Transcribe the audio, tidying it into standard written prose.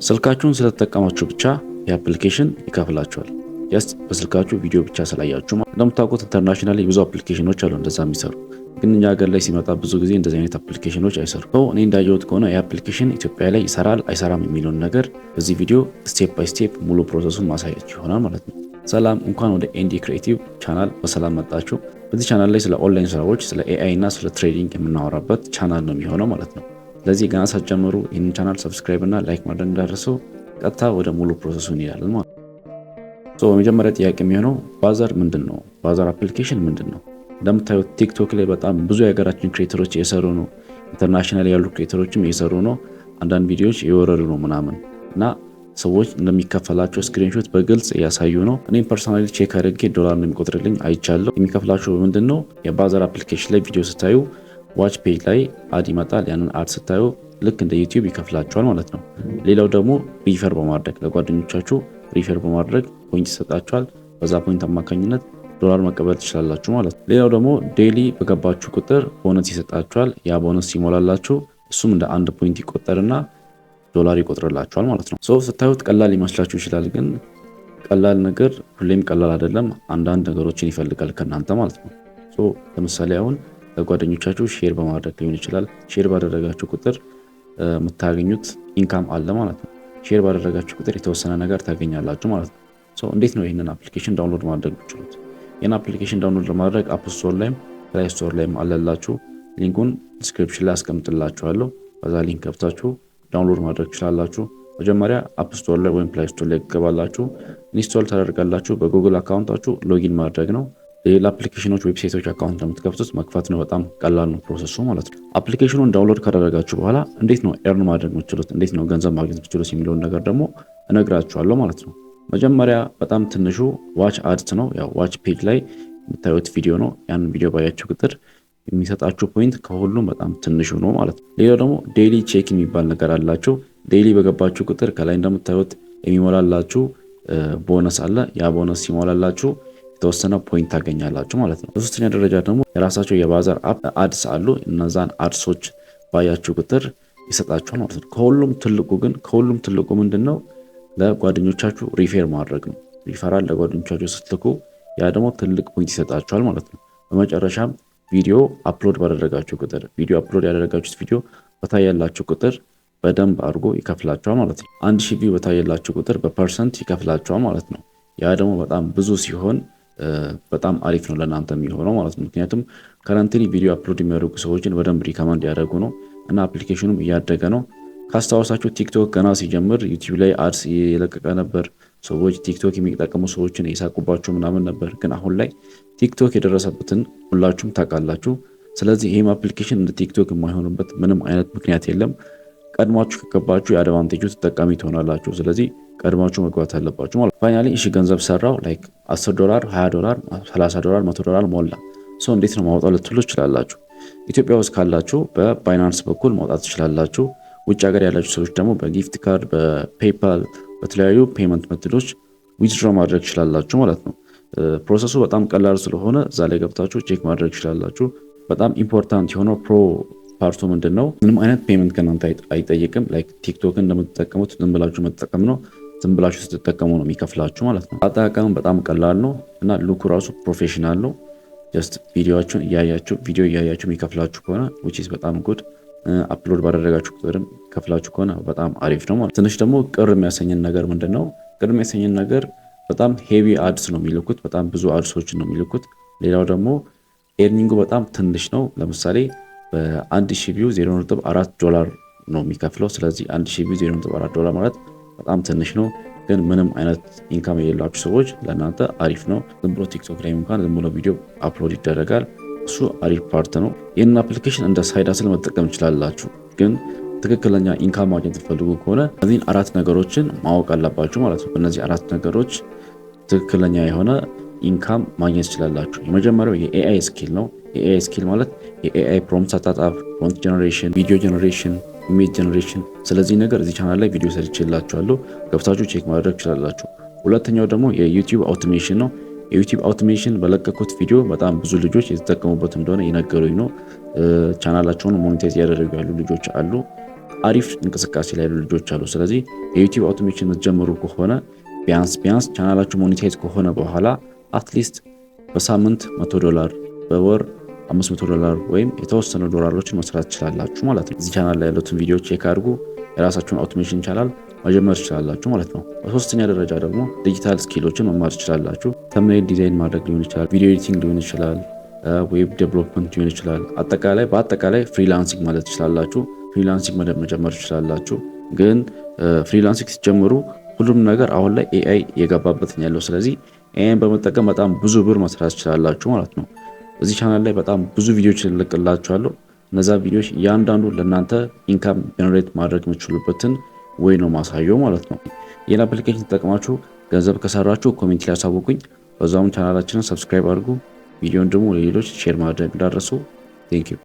ስልካችሁን ስለተጠቀማችሁ ብቻ የአፕሊኬሽን ይከፍላችኋል። በስልካችሁ ቪዲዮ ብቻ ስላያችሁ እንደምታውቁት ኢንተርናሽናሊ ብዙ አፕሊኬሽኖች አሉ እንደዛ የሚሰሩ፣ ግን እኛ ሀገር ላይ ሲመጣ ብዙ ጊዜ እንደዚህ አይነት አፕሊኬሽኖች አይሰሩም። እኔ እንዳየሁት ከሆነ የአፕሊኬሽን ኢትዮጵያ ላይ ይሰራል አይሰራም የሚለውን ነገር በዚህ ቪዲዮ ስቴፕ ባይ ስቴፕ ሙሉ ፕሮሰሱን ማሳያችሁ ይሆናል ማለት ነው። ሰላም፣ እንኳን ወደ ኤንዲ ክሬቲቭ ቻናል በሰላም መጣችሁ። በዚህ ቻናል ላይ ስለ ኦንላይን ስራዎች፣ ስለ ኤአይ እና ስለ ትሬዲንግ የምናወራበት ቻናል ነው የሚሆነው ማለት ነው። ስለዚህ ገና ሳትጀምሩ ይህንን ቻናል ሰብስክራይብ እና ላይክ ማድረግ እንዳትረሱ። ቀጥታ ወደ ሙሉ ፕሮሰሱ እንሄዳለን ማለት ነው። በመጀመሪያ ጥያቄ የሚሆነው ባዘር ምንድን ነው? ባዘር አፕሊኬሽን ምንድን ነው? እንደምታዩት ቲክቶክ ላይ በጣም ብዙ የሀገራችን ክሬተሮች እየሰሩ ነው። ኢንተርናሽናል ያሉ ክሬተሮችም እየሰሩ ነው። አንዳንድ ቪዲዮዎች እየወረዱ ነው ምናምን እና ሰዎች እንደሚከፈላቸው ስክሪንሾት በግልጽ እያሳዩ ነው። እኔም ፐርሰናሊ ቼክ አድርጌ ዶላር እንደሚቆጥርልኝ አይቻለሁ። የሚከፍላቸው ምንድን ነው? የባዘር አፕሊኬሽን ላይ ቪዲዮ ስታዩ ዋች ፔጅ ላይ አድ ይመጣል። ያንን አድ ስታዩ ልክ እንደ ዩቲዩብ ይከፍላቸዋል ማለት ነው። ሌላው ደግሞ ሪፈር በማድረግ ለጓደኞቻችሁ ሪፈር በማድረግ ፖይንት ይሰጣቸዋል። በዛ ፖይንት አማካኝነት ዶላር መቀበል ትችላላችሁ ማለት ነው። ሌላው ደግሞ ዴይሊ በገባችሁ ቁጥር ቦነስ ይሰጣችኋል። ያ ቦነስ ሲሞላላችሁ እሱም እንደ አንድ ፖይንት ይቆጠርና ዶላር ይቆጥርላችኋል ማለት ነው። ስታዩት ቀላል ሊመስላችሁ ይችላል፣ ግን ቀላል ነገር ሁሌም ቀላል አይደለም። አንዳንድ ነገሮችን ይፈልጋል ከእናንተ ማለት ነው። ለምሳሌ አሁን ለጓደኞቻችሁ ሼር በማድረግ ሊሆን ይችላል። ሼር ባደረጋችሁ ቁጥር የምታገኙት ኢንካም አለ ማለት ነው። ሼር ባደረጋችሁ ቁጥር የተወሰነ ነገር ታገኛላችሁ ማለት ነው። እንዴት ነው ይህንን አፕሊኬሽን ዳውንሎድ ማድረግ የምትችሉት? ይህን አፕሊኬሽን ዳውንሎድ ለማድረግ አፕ ስቶር ላይም ፕላይ ስቶር ላይም አለላችሁ። ሊንኩን ዲስክሪፕሽን ላይ አስቀምጥላችኋለሁ። በዛ ሊንክ ገብታችሁ ዳውንሎድ ማድረግ ትችላላችሁ። መጀመሪያ አፕ ስቶር ላይ ወይም ፕላይ ስቶር ላይ ገባላችሁ፣ ኢንስቶል ታደርጋላችሁ። በጉግል አካውንታችሁ ሎጊን ማድረግ ነው። ሌላ አፕሊኬሽኖች ዌብሳይቶች አካውንት ለምትከፍቱት መክፈት ነው። በጣም ቀላል ነው ፕሮሰሱ ማለት ነው። አፕሊኬሽኑን ዳውንሎድ ካደረጋችሁ በኋላ እንዴት ነው ኤርን ማድረግ የምትችሉት፣ እንዴት ነው ገንዘብ ማግኘት የምትችሉት የሚለውን ነገር ደግሞ እነግራችኋለሁ ማለት ነው። መጀመሪያ በጣም ትንሹ ዋች አድስ ነው። ያው ዋች ፔጅ ላይ የምታዩት ቪዲዮ ነው። ያን ቪዲዮ ባያችሁ ቁጥር የሚሰጣችሁ ፖይንት ከሁሉም በጣም ትንሹ ነው ማለት ነው። ሌላው ደግሞ ዴይሊ ቼክ የሚባል ነገር አላችሁ። ዴይሊ በገባችሁ ቁጥር ከላይ እንደምታዩት የሚሞላላችሁ ቦነስ አለ። ያ ቦነስ ሲሞላላችሁ የተወሰነ ፖይንት ታገኛላችሁ ማለት ነው። በሶስተኛ ደረጃ ደግሞ የራሳቸው የባዘር አፕ አድስ አሉ። እነዛን አድሶች ባያችሁ ቁጥር ይሰጣችኋል ማለት ነው። ከሁሉም ትልቁ ምንድን ነው? ለጓደኞቻችሁ ሪፌር ማድረግ ነው። ሪፈራል ለጓደኞቻችሁ ስትልኩ ያ ደግሞ ትልቅ ፖይንት ይሰጣችኋል ማለት ነው። በመጨረሻም ቪዲዮ አፕሎድ ባደረጋችሁ ቁጥር ቪዲዮ ያደረጋችሁት ቪዲዮ በታያላችሁ ቁጥር በደንብ አድርጎ ይከፍላችኋል ማለት ነው። 1000 ቪው በታያላችሁ ቁጥር በፐርሰንት ይከፍላችኋል ማለት ነው። ያ ደግሞ በጣም ብዙ ሲሆን በጣም አሪፍ ነው ለእናንተ የሚሆነው ማለት ነው። ምክንያቱም ከረንትሊ ቪዲዮ አፕሎድ የሚያደርጉ ሰዎችን በደንብ ሪከመንድ ያደርጉ ነው እና አፕሊኬሽኑም እያደገ ነው። ካስታወሳችሁ ቲክቶክ ገና ሲጀምር ዩቲዩብ ላይ አድስ የለቀቀ ነበር። ሰዎች ቲክቶክ የሚጠቀሙ ሰዎችን የሳቁባቸው ምናምን ነበር። ግን አሁን ላይ ቲክቶክ የደረሰበትን ሁላችሁም ታውቃላችሁ። ስለዚህ ይህም አፕሊኬሽን እንደ ቲክቶክ የማይሆንበት ምንም አይነት ምክንያት የለም። ቀድማችሁ ከገባችሁ የአድቫንቴጁ ተጠቃሚ ትሆናላችሁ። ስለዚህ ቀድማችሁ መግባት አለባችሁ ማለት ነው። ፋይናሊ እሺ ገንዘብ ሰራው ላይክ $10፣ $20፣ $30፣ $100 ሞላ። እንዴት ነው ማውጣት ልትሉ ትችላላችሁ። ኢትዮጵያ ውስጥ ካላችሁ በባይናንስ በኩል ማውጣት ትችላላችሁ። ውጭ ሀገር ያላችሁ ሰዎች ደግሞ በጊፍት ካርድ፣ በፔይፓል፣ በተለያዩ ፔመንት ሜቶዶች ዊዝድሮ ማድረግ ትችላላችሁ ማለት ነው። ፕሮሰሱ በጣም ቀላል ስለሆነ እዛ ላይ ገብታችሁ ቼክ ማድረግ ትችላላችሁ። በጣም ኢምፖርታንት የሆነው ፓርቱ ምንድን ነው? ምንም አይነት ፔመንት ከእናንተ አይጠይቅም። ላይክ ቲክቶክን እንደምትጠቀሙት ዝም ብላችሁ መጠቀም ነው። ዝም ብላችሁ ስትጠቀሙ ነው የሚከፍላችሁ ማለት ነው። አጠቃቀም በጣም ቀላል ነው እና ሉኩ ራሱ ፕሮፌሽናል ነው። ጀስት ቪዲዮ እያያችሁ የሚከፍላችሁ ከሆነ which is በጣም ጉድ። አፕሎድ ባደረጋችሁ ቁጥርም ከፍላችሁ ከሆነ በጣም አሪፍ ነው ማለት። ትንሽ ደግሞ ቅር የሚያሰኝን ነገር ምንድን ነው? ቅር የሚያሰኝን ነገር በጣም ሄቪ አድስ ነው የሚልኩት። በጣም ብዙ አድሶችን ነው የሚልኩት። ሌላው ደግሞ ኤርኒንጉ በጣም ትንሽ ነው። ለምሳሌ በ1000 ቪው $0.4 ነው የሚከፍለው። ስለዚህ 1000 ቪው $0.4 ማለት በጣም ትንሽ ነው። ግን ምንም አይነት ኢንካም የሌላችሁ ሰዎች ለእናንተ አሪፍ ነው። ዝም ብሎ ቲክቶክ ላይ እንኳን ዝም ብሎ ቪዲዮ አፕሎድ ይደረጋል። እሱ አሪፍ ፓርት ነው። ይህንን አፕሊኬሽን እንደ ሳይድ ሃስል መጠቀም ትችላላችሁ። ግን ትክክለኛ ኢንካም ማግኘት ትፈልጉ ከሆነ እነዚህን 4 ነገሮችን ማወቅ አለባችሁ ማለት ነው። በእነዚህ 4 ነገሮች ትክክለኛ የሆነ ኢንካም ማግኘት ትችላላችሁ። የመጀመሪያው የኤአይ ስኪል ነው። የኤአይ ስኪል ማለት የኤአይ ፕሮምፕት አጣጣፍ፣ ፕሮምፕት ጀነሬሽን፣ ቪዲዮ ጀነሬሽን፣ ኢሜጅ ጀነሬሽን። ስለዚህ ነገር እዚህ ቻናል ላይ ቪዲዮ ሰርቼላችኋለሁ፣ ገብታችሁ ቼክ ማድረግ ትችላላችሁ። ሁለተኛው ደግሞ የዩቲዩብ አውቶሜሽን ነው። የዩቲዩብ አውቶሜሽን በለቀኩት ቪዲዮ በጣም ብዙ ልጆች የተጠቀሙበት እንደሆነ የነገሩኝ ነው። ቻናላቸውን ሞኔታይዝ ያደረጉ ያሉ ልጆች አሉ። አሪፍ እንቅስቃሴ ላይ ያሉ ልጆች አሉ። ስለዚህ የዩቲዩብ አውቶሜሽን የምትጀምሩ ከሆነ ቢያንስ ቻናላችሁ ሞኔታይዝ ከሆነ በኋላ አትሊስት በሳምንት $100 በወር $500 ወይም የተወሰኑ ዶላሮችን መስራት ትችላላችሁ ማለት ነው። እዚህ ቻናል ላይ ያሉትን ቪዲዮዎች ቼክ አድርጉ። የራሳችሁን አውቶሜሽን ቻናል መጀመር ትችላላችሁ ማለት ነው። በሶስተኛ ደረጃ ደግሞ ዲጂታል ስኪሎችን መማር ትችላላችሁ። ተምኔል ዲዛይን ማድረግ ሊሆን ይችላል፣ ቪዲዮ ኤዲቲንግ ሊሆን ይችላል፣ ዌብ ዴቨሎፕመንት ሊሆን ይችላል። በአጠቃላይ ፍሪላንሲንግ ማለት ትችላላችሁ። ፍሪላንሲንግ መጀመር ትችላላችሁ። ግን ፍሪላንሲንግ ሲጀምሩ ሁሉም ነገር አሁን ላይ ኤአይ የገባበት ያለው። ስለዚህ ኤአይን በመጠቀም በጣም ብዙ ብር መስራት ትችላላችሁ ማለት ነው። እዚህ ቻናል ላይ በጣም ብዙ ቪዲዮዎች ልለቅላችኋለሁ። እነዛ ቪዲዮዎች እያንዳንዱ ለእናንተ ኢንካም ጀነሬት ማድረግ የምትችሉበትን ወይ ነው ማሳየው ማለት ነው። ይህን አፕሊኬሽን ተጠቅማችሁ ገንዘብ ከሰራችሁ ኮሜንት ላይ አሳውቁኝ። በዛውም ቻናላችንን ሰብስክራይብ አድርጉ። ቪዲዮን ደግሞ ለሌሎች ሼር ማድረግ እንዳትረሱ። ቴንክ ዩ